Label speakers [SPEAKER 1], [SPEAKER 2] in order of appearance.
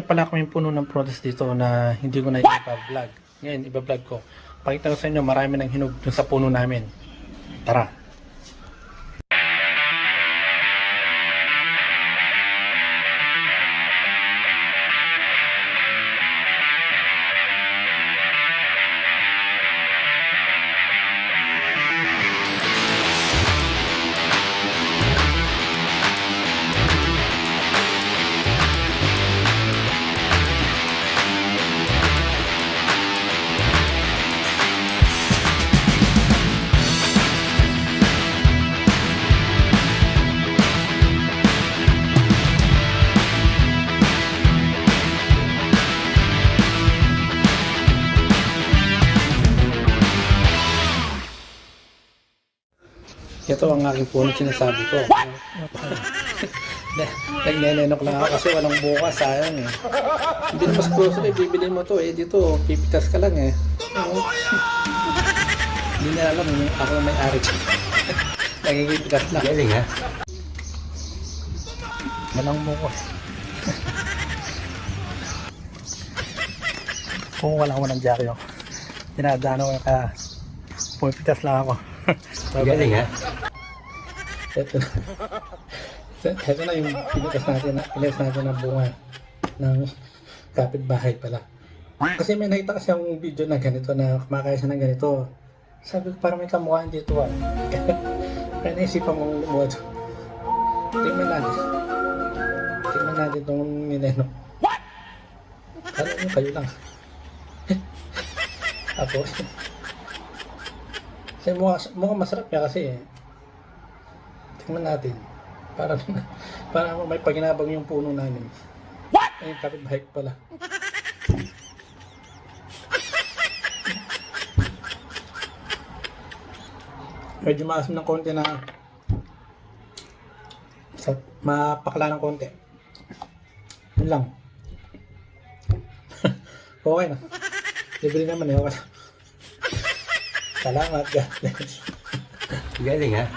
[SPEAKER 1] pala kami puno ng protest dito na hindi ko na iba-vlog. Ngayon, iba-vlog ko. Pakita ko sa inyo, marami nang hinog dun sa puno namin. Tara! Ito ang aking puno sinasabi ko. Nagnenenok lang ako kasi walang bukas, sayang eh. Hindi na mas grocery, bibili mo to eh. Dito, pipitas ka lang eh. Hindi na alam yung ako na may-ari. Nagigipitas na.
[SPEAKER 2] Galing ha?
[SPEAKER 1] Walang bukas. Kung walang jacket ako, dinadaan ako kaya pumipitas lang ako.
[SPEAKER 2] Galing ha?
[SPEAKER 1] Ito na yung pinitas natin na bunga ng kapitbahay pala. Kasi may nakita kasi yung video na ganito na kumakaya siya ng ganito. Sabi ko parang may kamukhaan dito ah. Kaya naisipan mong lumuha doon. Tingnan natin itong ninenok. Alam mo kayo lang. Tapos kasi mukhang masarap niya kasi eh. Tingnan natin. Para may paginabang yung puno namin. Ayun, kapitbahay ko pala. Medyo maasim ng konti na mapakla ng konti. Yun lang. Okay na. Libre naman eh. Okay. Salamat, God bless.
[SPEAKER 2] Galing ha?